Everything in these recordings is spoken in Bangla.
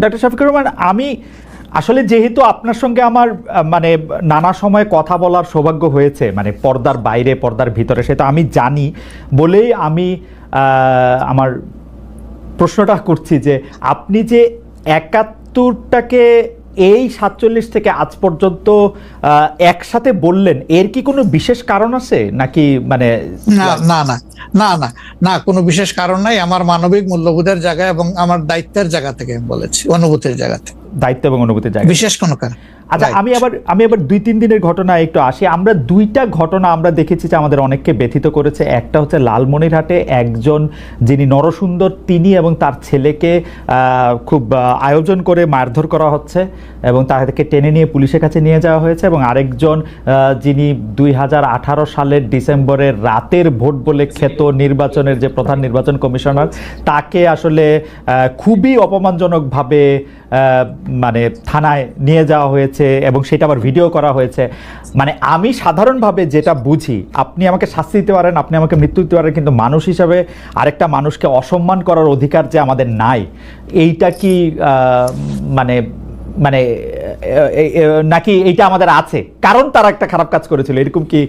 ডক্টর শফিকুর রহমান, আমি আসলে যেহেতু আপনার সঙ্গে আমার মানে নানা সময় কথা বলার সৌভাগ্য হয়েছে, মানে পর্দার বাইরে পর্দার ভিতরে, সেটা আমি জানি বলেই আমি আমার প্রশ্নটা করছি যে আপনি যে ৭১টাকে এই ৪৭ থেকে আজ পর্যন্ত একসাথে বললেন, এর কি কোনো বিশেষ কারণ আছে নাকি? মানে না না না না না না, কোনো বিশেষ কারণ নাই। আমার মানবিক মূল্যবোধের জায়গা এবং আমার দায়িত্বের জায়গা থেকে আমি বলেছি, অনুভূতির জায়গা থেকে, দায়িত্ব এবং অনুভূতির জায়গা, বিশেষ কোনো কারণ। আচ্ছা, আমি আবার ২-৩ দিনের ঘটনা একটু আসি। আমরা দুইটা ঘটনা আমরা দেখেছি যে আমাদের অনেককে ব্যথিত করেছে। একটা হচ্ছে লালমনিরহাটে একজন যিনি নরসুন্দর, তিনি এবং তার ছেলেকে খুব আয়োজন করে মারধর করা হচ্ছে এবং তাদেরকে টেনে নিয়ে পুলিশের কাছে নিয়ে যাওয়া হয়েছে। এবং আরেকজন যিনি ২০১৮ সালের ডিসেম্বরের রাতের ভোট বলে খ্যাত নির্বাচনের যে প্রধান নির্বাচন কমিশনার, তাকে আসলে খুবই অপমানজনকভাবে মানে থানায় নিয়ে যাওয়া হয়েছে এবং সেটা আবার ভিডিও করা হয়েছে। মানে আমি সাধারণভাবে যেটা বুঝি, আপনি আমাকে শাস্তি দিতে পারেন, আপনি আমাকে মৃত্যু দিতে পারেন, কিন্তু মানুষ হিসাবে আরেকটা মানুষকে অসম্মান করার অধিকার যে আমাদের নাই, এইটা কি মানে মানে নাকি এইটা আমাদের আছে কারণ তারা একটা খারাপ কাজ করেছিল, এরকম কি?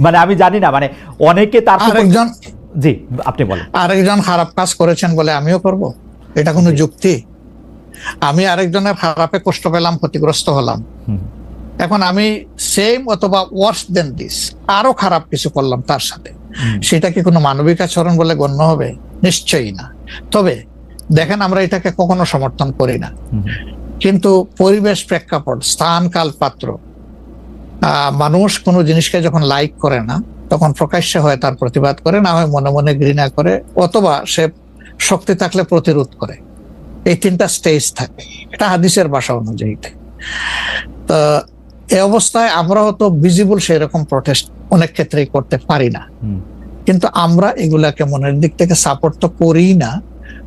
মানে আমি জানি না, মানে অনেকে তার আরেকজন, জি আপনি বলেন, আরেকজন খারাপ কাজ করেছেন বলে আমিও করব? এটা কোনো যুক্তি? আমি আরেকজনের খারাপে কষ্ট পেলাম, ক্ষতিগ্রস্ত হলাম, এখন আমি সেম অথবা ওয়ার্স দেন দিস আরো খারাপ কিছু করলাম তার সাথে, সেটা কি কোনো মানবিক আচরণ বলে গণ্য হবে? নিশ্চয়ই না। তবে দেখেন, আমরা এটাকে কখনো সমর্থন করি না, কিন্তু পরিবেশ, প্রেক্ষাপট, স্থান, কাল, পাত্র, মানুষ কোনো জিনিসকে যখন লাইক করে না তখন প্রকাশ্যে হয় তার প্রতিবাদ করে, না হয় মনে মনে ঘৃণা করে, অথবা সে শক্তি থাকলে প্রতিরোধ করে। এই তিনটা স্টেজ থাকে, এটা হাদিসের ভাষা অনুযায়ী। তো এই অবস্থায় আমরা হয়তো ভিজিবল সেই রকম প্রটেস্ট অনেক ক্ষেত্রেই করতে পারি না, কিন্তু আমরা এগুলাকে মনের দিক থেকে সাপোর্ট তো করি না,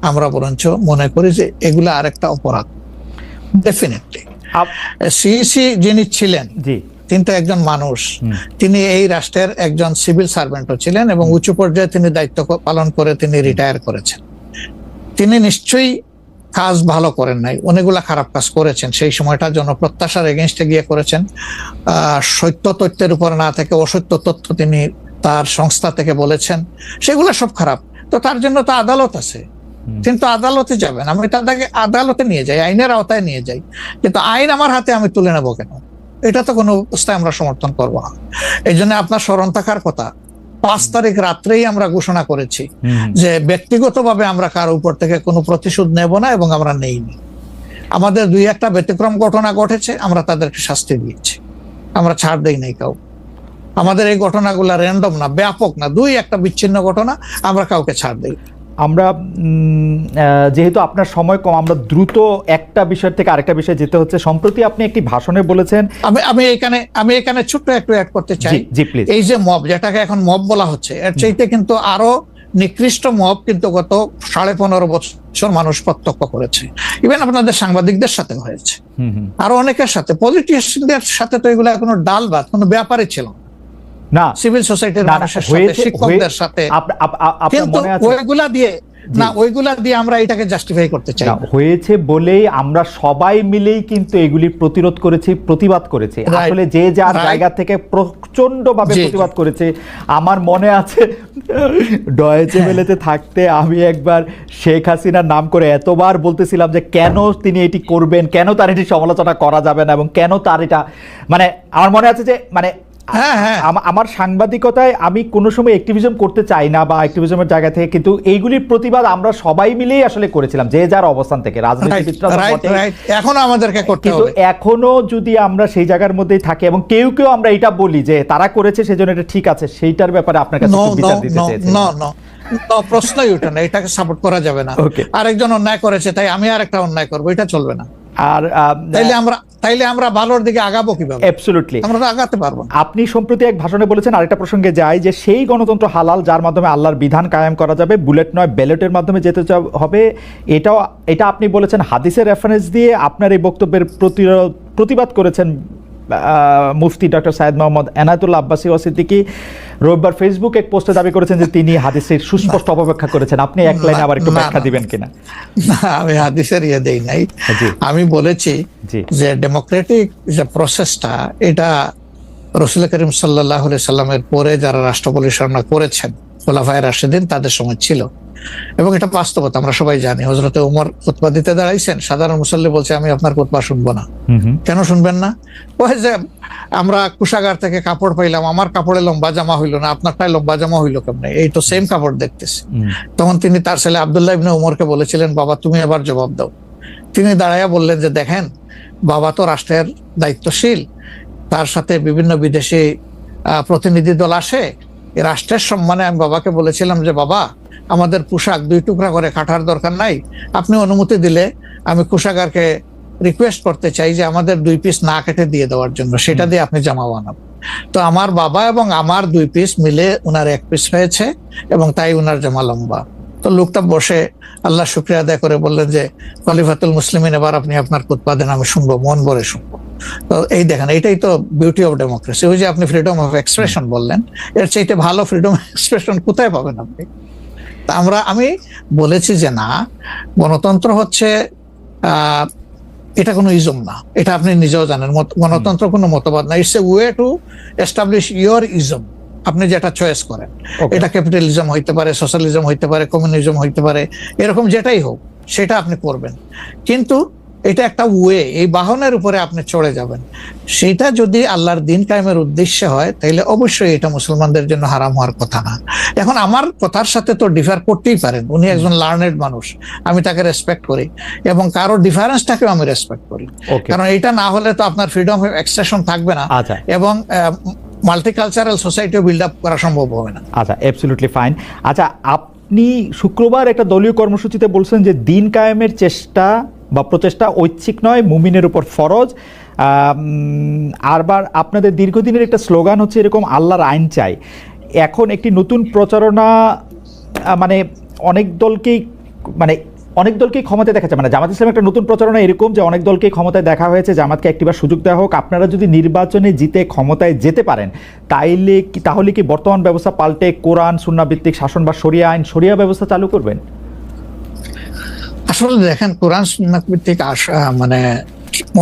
আমরা বরঞ্চ মনে করি যে এগুলা আরেকটা অপরাধ। ডেফিনেটলি সিইসি যিনি ছিলেন, তিনি তো একজন মানুষ, তিনি এই রাষ্ট্রের একজন সিভিল সার্ভেন্টও ছিলেন এবং উঁচু পর্যায়ে তিনি দায়িত্ব পালন করে তিনি রিটায়ার করেছেন। তিনি নিশ্চয়ই কাজ ভালো করেন নাই, অনেকগুলা খারাপ কাজ করেছেন। সেই সময়টা জনপ্রত্যাশার এগেইনস্টে গিয়ে করেছেন, সত্য তথ্যের উপর না থেকে অসত্য তথ্য তিনি তার সংস্থা থেকে বলেছেন, সেগুলো সব খারাপ। তো তার জন্য তো আদালত আছে, কিন্তু আদালতে যাবেন, আমি তাদেরকে আদালতে নিয়ে যাই, আইনের আওতায় নিয়ে যাই, কিন্তু আইন আমার হাতে আমি তুলে নেবো কেন? এটা তো কোনো অবস্থায় আমরা সমর্থন করবো না। এই জন্য আপনার স্মরণ থাকার কথা, ৫ তারিখ রাত্রেই আমরা ঘোষণা করেছি যে ব্যক্তিগতভাবে আমরা কারো উপর থেকে কোনো প্রতিশোধ নেব না এবং আমরা নেইনি। আমাদের ২-১টা ব্যতিক্রম ঘটনা ঘটেছে, আমরা তাদেরকে শাস্তি দিয়েছি, আমরা ছাড় দেই নাই কাউ। আমাদের এই ঘটনাগুলা র্যান্ডম না, ব্যাপক না, ২-১টা বিচ্ছিন্ন ঘটনা, আমরা কাউকে ছাড় দেই। আমরা যেহেতু আপনার সময় কম, আমরা দ্রুত একটা বিষয় থেকে আরেকটা বিষয়ে যেতে হচ্ছে। সম্প্রতি আপনি একটি ভাষণে বলেছেন, আমি এখানে ছোট্ট একটু অ্যাড করতে চাই। জি প্লিজ। এই যে মব, যেটাকে এখন মব বলা হচ্ছে, এর চাইতে কিন্তু আরো নিকৃষ্ট মব কিন্তু গত ১৫.৫ বছর মানুষ প্রত্যক্ষ করেছে। ইভেন আপনাদের সাংবাদিকদের সাথে হয়েছে, আরো অনেকের সাথে, পলিটিশিয়ানদের সাথে। তো এগুলো কোনো ডাল ভাত, কোনো ব্যাপারই ছিল না, সিভিল সোসাইটির মানুষের সাথে, শিক্ষকদের সাথে। কিন্তু ওইগুলা দিয়ে আমরা এটাকে জাস্টিফাই করতে চাই হয়েছে বলেই আমরা সবাই মিলেই কিন্তু এগুলি প্রতিরোধ করেছি, প্রতিবাদ করেছি। আসলে যে যার জায়গা থেকে প্রচন্ড ভাবে প্রতিবাদ করেছে। আমার মনে আছে ডয়েচে ভেলেতে থাকতে আমি একবার শেখ হাসিনার নাম করে এতবার বলতেছিলাম যে কেন তিনি এটি করবেন, কেন তার এটি সমালোচনা করা যাবে না, এবং কেন তার এটা, মানে আমার মনে আছে যে মানে আমার সাংবাদিকতায় আমি কোনো সময় অ্যাক্টিভিজম করতে চাই না বা অ্যাক্টিভিজমের জায়গা থেকে, কিন্তু এইগুলির প্রতিবাদ আমরা সবাই মিলেই আসলে করেছিলাম, যে যার অবস্থান থেকে। রাজনীতিবিদরা এখনো আমাদেরকে করতে হবে, এখনো যদি আমরা সেই জায়গার মধ্যেই থাকি এবং কেউ আমরা এটা বলি যে তারা করেছে সেজন্য এটা ঠিক আছে, সেইটার ব্যাপারে আপনার কাছে বিচার দিতে চাইছি। প্রশ্নই ওঠে না, এটাকে সাপোর্ট করা যাবে না। আরেকজন অন্যায় করেছে তাই আমি আরেকটা অন্যায় করবো, এটা চলবে না। আর তাইলে আমরা ভালোর দিকে আগাবো কিভাবে? অ্যাবসলিউটলি আমরা তো আগাতে পারবো। আপনি সম্প্রতি এক ভাষণে বলেছেন, আরেকটা প্রসঙ্গে যায়, যে সেই গণতন্ত্র হালাল যার মাধ্যমে আল্লাহর বিধান কায়েম করা যাবে, বুলেট নয় ব্যালটের মাধ্যমে যেতে হবে। এটা আপনি বলেছেন হাদিসের রেফারেন্স দিয়ে, আপনার এই বক্তব্যের প্রতিবাদ করেছেন মুফতি ডক্টর সাইয়েদ মোহাম্মদ এনায়েতুল্লাহ আব্বাসী সিদ্দিকী রোববার ফেসবুকে এক পোস্টে দাবি করেছেন যে তিনি হাদিসের সুস্পষ্ট অপব্যাখ্যা করেছেন। আপনি এক লাইনে আবার একটু ব্যাখ্যা দিবেন কিনা? না, আমি হাদিসের দেই নাই। আমি বলেছি যে ডেমোক্রেটিক যে প্রসেসটা, এটা রাসূল করিম সাল্লাল্লাহু আলাইহি সাল্লামের পরে যারা রাষ্ট্র পরিচালনা করেছেন খোলাফায়ে রাশিদিন, তাদের সময় ছিল, এবং এটা বাস্তবতা আমরা সবাই জানি। হযরতে ওমর খুতবা দিতে দাঁড়াইছেন, সাধারণ মুসল্লি বলছে আমি আপনার খুতবা শুনবো না। কেন শুনবেন না? ওই যে আমরা কুশাগার থেকে কাপড় পাইলাম, আমার কাপড়ে লম্বা জামা হইলো না, আপনারটাই লম্বা জামা হইলো কেমনে? এই তো সেম কাপড় দেখতেছি। তখন তিনি তার ছেলে আব্দুল্লাহ ইবনে ওমরকে বলেছিলেন, বাবা তুমি এবার জবাব দাও। তিনি দাঁড়াইয়া বললেন যে দেখেন, বাবা তো রাষ্ট্রের দায়িত্বশীল, তার সাথে বিভিন্ন বিদেশি প্রতিনিধি দল আসে, এই রাষ্ট্রের সম্মানে আমি বাবাকে বলেছিলাম যে বাবা আমাদের পোশাক 2 টুকরা করে কাটার দরকার নাই, আপনি অনুমতি দিলে আমি কুশাগারকে রিকোয়েস্ট করতে চাই যে আমাদের 2 পিস না কেটে দিয়ে দেওয়ার জন্য, সেটা দিয়ে আপনি জামা বানাবো। তো আমার বাবা এবং আমার 2 পিস মিলে উনার 1 পিস হয়েছে, এবং তাই উনার জামা লম্বা। তো লোকটা বসে আল্লাহ শুকরিয়া আদায় করে বললেন যে খলিফাতুল মুসলিমিন, এবার আপনি আপনার খুতবা দেন, আমি শুনবো, মন ভরে শুনবো। তো এই দেখেন, এটাই তো বিউটি অফ ডেমোক্রেসি। ওই যে আপনি ফ্রিডম অফ এক্সপ্রেশন বললেন, এর চাইতে ভালো ফ্রিডম অফ এক্সপ্রেশন কোথায় পাবেন আপনি? আমি বলেছি যে না, গণতন্ত্র হচ্ছে এটা কোনো ইজম না, এটা আপনি নিজেও জানেন। গণতন্ত্র কোনো মতবাদ না, it's a way to establish your ism. আপনি যেটা চয়েস করেন, এটা ক্যাপিটালিজম হইতে পারে, সোশ্যালিজম হইতে পারে, কমিউনিজম হইতে পারে, এরকম যেটাই হোক সেটা আপনি করবেন। কিন্তু এটা একটা ওয়ে, এই বাহনের উপরে আপনি চড়ে যাবেন। সেটা যদি আল্লাহর দিন কায়েমের উদ্দেশ্যে হয়, তাহলে অবশ্যই এটা মুসলমানদের জন্য হারাম হওয়ার কথা না। এখন আমার কথার সাথে তো ডিফার করতেই পারেন, উনি একজন লার্নেড মানুষ, আমি তাকে রেসপেক্ট করি, এবং কারো ডিফারেন্সটাকেও আমি রেসপেক্ট করি, কারণ এটা না হলে তো আপনার ফ্রিডম অফ এক্সপ্রেশন থাকবে না, এবং মাল্টিকালচারাল সোসাইটিও বিল্ড আপ করা সম্ভব হবে না। আচ্ছা, অ্যাবসলিউটলি ফাইন। আচ্ছা, আপনি শুক্রবার একটা দলীয় কর্মসূচিতে বলছেন যে দিন কায়েমের চেষ্টা বা প্রচেষ্টা ঐচ্ছিক নয়, মুমিনের উপর ফরজ। আরবার আপনাদের দীর্ঘদিনের একটা স্লোগান হচ্ছে এরকম, আল্লাহর আইন চাই। এখন একটি নতুন প্রচারণা, মানে অনেক দলকেই ক্ষমতায় দেখা যায়, মানে জামাত ইসলামের একটা নতুন প্রচারণা এরকম যে অনেক দলকেই ক্ষমতায় দেখা হয়েছে, জামাতকে একটিবার সুযোগ দেওয়া হোক, আপনারা যদি নির্বাচনে জিতে ক্ষমতায় যেতে পারেন তাহলে কি বর্তমান ব্যবস্থা পাল্টে কোরআন সুন্নাহ ভিত্তিক শাসন বা শরিয়া ব্যবস্থা চালু করবেন? আসলে দেখেন, কোরআন সুন্নাহ ভিত্তিক মানে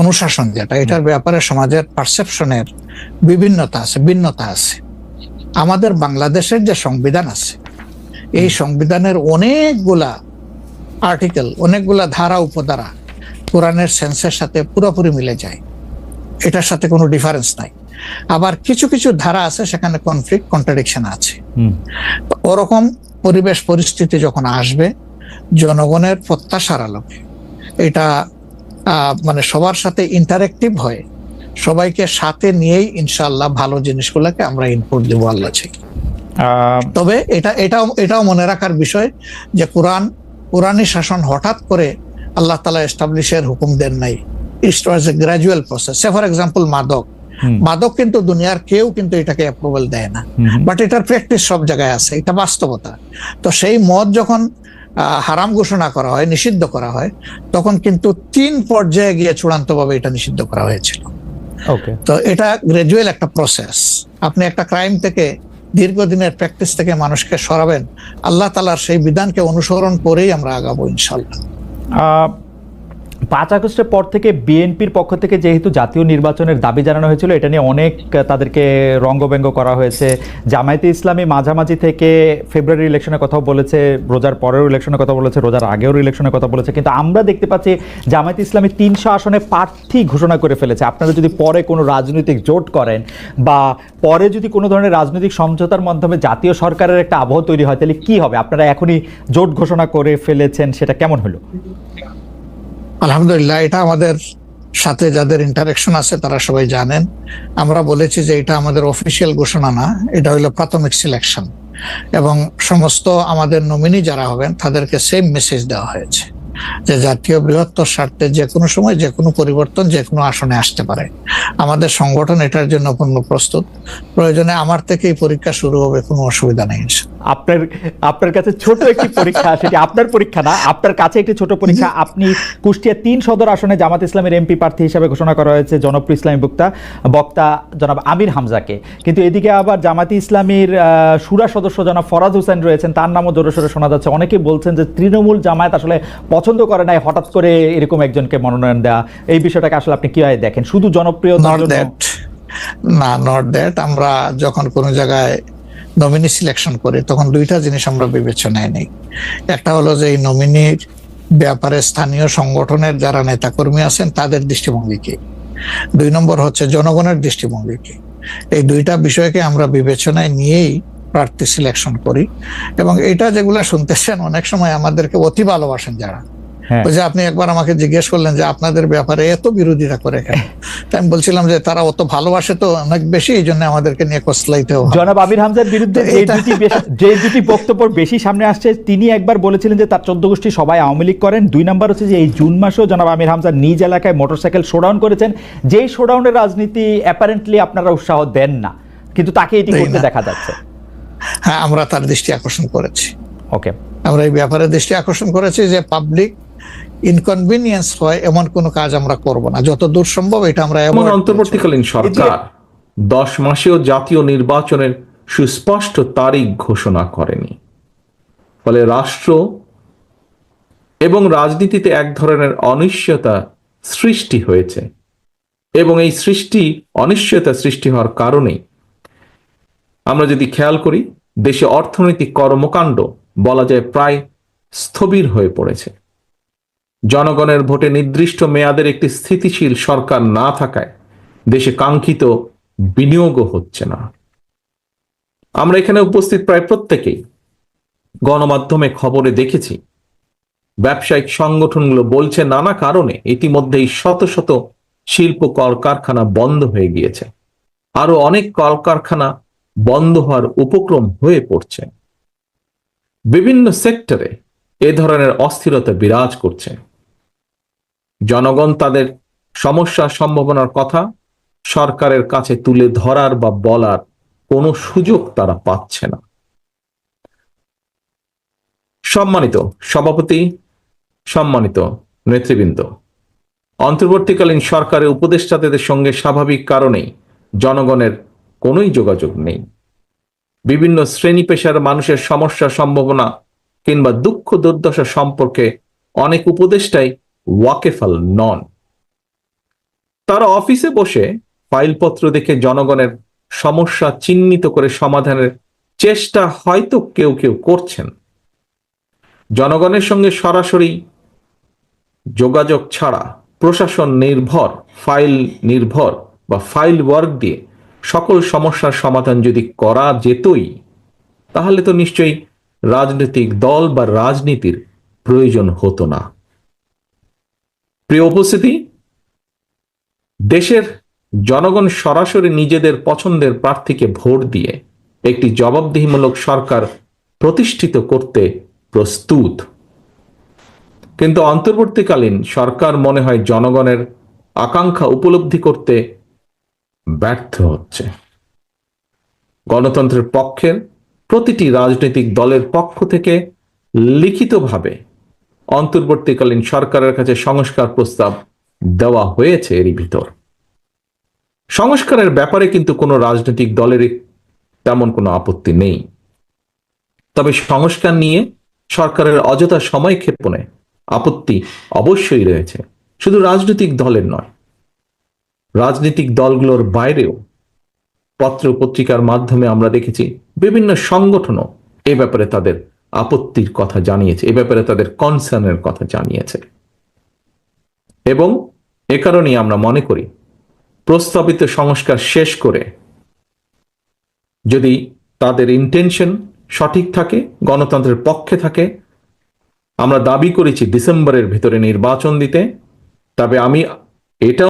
অনুশাসন যেটা, এটার ব্যাপারে সমাজের পারসেপশনের ভিন্নতা আছে। আমাদের বাংলাদেশের যে সংবিধান আছে, এই সংবিধানের অনেকগুলা আর্টিকেল, অনেকগুলা ধারা উপধারা কোরআনের সেন্সের সাথে পুরোপুরি মিলে যায়, এটার সাথে কোনো ডিফারেন্স নাই। আবার কিছু কিছু ধারা আছে সেখানে কনফ্লিক্ট, কন্ট্রাডিকশন আছে। ওরকম পরিবেশ পরিস্থিতি যখন আসবে, জনগণের প্রত্যাশার আলোকে এটা মানে সবার সাথে ইন্টারেক্টিভ হয়ে সবাইকে সাথে নিয়েই ইনশাআল্লাহ ভালো জিনিসগুলোকে আমরা ইনপুট দেবো আল্লাহ চাই। তবে এটাও মনে রাখার বিষয় যে কোরআনী শাসন হঠাৎ করে আল্লাহ তাআলা এস্টাবলিশের হুকুম দেন নাই, it was a gradual process. For example মাদক কিন্তু দুনিয়ার কেউ কিন্তু এটাকে অ্যাপ্রুভাল দেয় না, বাট এটার প্র্যাকটিস সব জায়গায় আছে, এটা বাস্তবতা। তো সেই মদ যখন হারাম ঘোষণা করা হয়, নিষিদ্ধ করা হয়, তখন কিন্তু 3 পর্যায়ে গিয়ে চূড়ান্তভাবে এটা নিষিদ্ধ করা হয়েছিল। তো এটা গ্রাজুয়াল একটা প্রসেস। আপনি একটা ক্রাইম থেকে, দীর্ঘদিনের প্র্যাকটিস থেকে মানুষকে সরাবেন, আল্লাহ তাআলার সেই বিধানকে অনুসরণ করেই আমরা আগাবো ইনশাআল্লাহ। 5 আগস্টের পর থেকে বিএনপির পক্ষ থেকে যেহেতু জাতীয় নির্বাচনের দাবি জানানো হয়েছিল, এটা নিয়ে অনেক তাদেরকে রঙ্গব্যঙ্গ করা হয়েছে। জামায়াতে ইসলামী মাঝামাঝি থেকে ফেব্রুয়ারি ইলেকশনের কথাও বলেছে, রোজার পরেও ইলেকশনের কথা বলেছে, রোজার আগেও ইলেকশনের কথা বলেছে, কিন্তু আমরা দেখতে পাচ্ছি জামায়াতে ইসলামী 300 আসনে প্রার্থী ঘোষণা করে ফেলেছে। আপনারা যদি পরে কোনো রাজনৈতিক জোট করেন বা পরে যদি কোনো ধরনের রাজনৈতিক সমঝোতার মাধ্যমে জাতীয় সরকারের একটা আবহ তৈরি হয়, তাহলে কি হবে? আপনারা এখনই জোট ঘোষণা করে ফেলেছেন, সেটা কেমন হলো? আলহামদুলিল্লাহ, এটা আমাদের সাথে যাদের ইন্টারেকশন আছে তারা সবাই জানেন। আমরা বলেছি যে এটা আমাদের অফিসিয়াল ঘোষণা না, এটা হলো প্রাথমিক সিলেকশন, এবং সমস্ত আমাদের নমিনি যারা হবেন তাদেরকে সেম মেসেজ দেওয়া হয়েছে। যে জাতীয় বৃহত্তর স্বার্থে যে কোনো সময় যে কোনো পরিবর্তন যে কোনো আসনে আসতে পারে। আমাদের সংগঠন এটার জন্য পূর্ণ প্রস্তুত। প্রয়োজনে আমার থেকেই পরীক্ষা শুরু হবে, কোনো অসুবিধা নেই। আপনার আপনার কাছে ছোট একটি পরীক্ষা, সেটি আপনার পরীক্ষা না, আপনার কাছে একটি ছোট পরীক্ষা। আপনি কুষ্টিয়া 3 সদর আসনে জামাত ইসলামের এমপি প্রার্থী হিসেবে ঘোষণা করা হয়েছে জনপ্রিয় ইসলামী বক্তা জনাব আমির হামজাকে, কিন্তু এদিকে আবার জামাতি ইসলামীর শুরা সদস্য জনাব ফরাজ হোসেন রয়েছেন, তার নামও জোরে সোরে শোনা যাচ্ছে। অনেকেই বলছেন যে তৃণমূল জামায়াত আসলে পছন্দ করে নাই হঠাৎ করে এরকম একজনকে মনোনয়ন দেওয়া। এই বিষয়টাকে আসলে আপনি কিভাবে দেখেন? শুধু জনপ্রিয়তার জন্য? না, নট দ্যাট। আমরা যখন কোনো জায়গায় নমিনি সিলেকশন করি তখন দুইটা জিনিস আমরা বিবেচনায় নেই। একটা হলো যে এই নমিনির ব্যাপারে স্থানীয় সংগঠনের যারা নেতাকর্মী আছেন তাদের দৃষ্টিভঙ্গি কি, 2 নম্বর হচ্ছে জনগণের দৃষ্টিভঙ্গি কি। এই দুইটা বিষয়কে আমরা বিবেচনায় নিয়েই প্রার্থী সিলেকশন করি। এবং এটা যেগুলা শুনতেছেন, অনেক সময় আমাদেরকে অতি ভালোবাসেন যারা, ওই যে আপনি একবার আমাকে জিজ্ঞেস করলেন যে আপনাদের ব্যাপারে এত বিরোধিতা করে কেন, আমি বলছিলাম যে তারা অত ভালোবাসে তো অনেক বেশি, এই জন্য আমাদেরকে নিয়ে কসলাইতে হবে। জনাব আমির হামজার বিরুদ্ধে যে দুটি বক্তব্য বেশি সামনে আসছে, তিনি একবার বলেছিলেন যে তার 14 গোষ্ঠী সবাই আওয়ামী লীগ করেন। 2 নম্বর হচ্ছে যে এই জুন মাসেও জনাব আমির হামজা নিজ এলাকায় মোটরসাইকেল শোডাউন করেছেন, যেই শোডাউনের রাজনীতি অ্যাপারেন্টলি আপনারা উৎসাহ দেন না, কিন্তু তাকে এটি করতে দেখা যাচ্ছে। হ্যাঁ, আমরা তার দৃষ্টি আকর্ষণ করেছি। ওকে, আমরা এই ব্যাপারে দৃষ্টি আকর্ষণ করেছি যে পাবলিক ইনকনভিনিয়েন্স হয় এমন কোনো কাজ আমরা করব না, যত দূর সম্ভব এটা আমরা। এমন অন্তর্বর্তীকালীন সরকার 10 মাসেও জাতীয় নির্বাচনের সুস্পষ্ট তারিখ ঘোষণা করেনি, ফলে রাষ্ট্র এবং রাজনীতিতে এক ধরনের অনিশ্চয়তা সৃষ্টি হয়েছে। এবং এই অনিশ্চয়তা সৃষ্টি হওয়ার কারণেই আমরা যদি খেয়াল করি, দেশে অর্থনৈতিক কর্মকাণ্ড বলা যায় প্রায় স্থবির হয়ে পড়েছে। জনগণের ভোটে নির্দিষ্ট মেয়াদের একটি স্থিতিশীল সরকার না থাকায় দেশে কাঙ্ক্ষিত বিনিয়োগও হচ্ছে না। আমরা এখানে উপস্থিত প্রায় প্রত্যেকেই গণমাধ্যমে খবরে দেখেছি, ব্যবসায়িক সংগঠনগুলো বলছে নানা কারণে ইতিমধ্যেই শত শত শিল্প কলকারখানা বন্ধ হয়ে গিয়েছে, আরো অনেক কলকারখানা বন্ধ হওয়ার উপক্রম হয়ে পড়ছে। বিভিন্ন সেক্টরে এ ধরনের অস্থিরতা বিরাজ করছে। জনগণ তাদের সমস্যার সম্ভাবনার কথা সরকারের কাছে তুলে ধরার বা বলার কোনো সুযোগ তারা পাচ্ছে না। সম্মানিত সভাপতি, সম্মানিত নেতৃবৃন্দ, অন্তর্বর্তীকালীন সরকারের উপদেষ্টাদের সঙ্গে স্বাভাবিক কারণেই জনগণের কোনোই যোগাযোগ নেই। বিভিন্ন শ্রেণী পেশার মানুষের সমস্যা, সম্ভাবনা কিংবা দুঃখ দুর্দশা সম্পর্কে অনেক উপদেষ্টাই ওয়াকেফাল নন। তারা অফিসে বসে ফাইলপত্র দেখে জনগণের সমস্যা চিহ্নিত করে সমাধানের চেষ্টা হয়তো কেউ কেউ করছেন। জনগণের সঙ্গে সরাসরি যোগাযোগ ছাড়া প্রশাসন নির্ভর, ফাইল নির্ভর বা ফাইল ওয়ার্ক দিয়ে সকল সমস্যার সমাধান যদি করা যেতই, তাহলে তো নিশ্চয়ই রাজনৈতিক দল বা রাজনীতির প্রয়োজন হতো না। প্রিয় উপস্থিতি, দেশের জনগণ সরাসরি নিজেদের পছন্দের প্রার্থীকে ভোট দিয়ে একটি জবাবদিহিমূলক সরকার প্রতিষ্ঠিত করতে প্রস্তুত, কিন্তু অন্তর্বর্তীকালীন সরকার মনে হয় জনগণের আকাঙ্ক্ষা উপলব্ধি করতে ব্যর্থ হচ্ছে। গণতন্ত্রের পক্ষের প্রতিটি রাজনৈতিক দলের পক্ষ থেকে লিখিতভাবে অন্তর্বর্তীকালীন সরকারের কাছে সংস্কার প্রস্তাব দেওয়া হয়েছে। এরই ভিতর সংস্কারের ব্যাপারে কিন্তু কোনো রাজনৈতিক দলের তেমন কোনো আপত্তি নেই, তবে সংস্কার নিয়ে সরকারের অযথা সময় ক্ষেপণে আপত্তি অবশ্যই রয়েছে। শুধু রাজনৈতিক দলের নয়, রাজনৈতিক দলগুলোর বাইরেও পত্র পত্রিকার মাধ্যমে আমরা দেখেছি বিভিন্ন সংগঠনও এ ব্যাপারে তাদের আপত্তির কথা জানিয়েছে, এ ব্যাপারে তাদের কনসার্নের কথা জানিয়েছে। এবং এ কারণেই আমরা মনে করি প্রস্তাবিত সংস্কার শেষ করে যদি তাদের ইন্টেনশন সঠিক থাকে, গণতন্ত্রের পক্ষে থাকে, আমরা দাবি করেছি ডিসেম্বরের ভিতরে নির্বাচন দিতে, তবে আমি এটা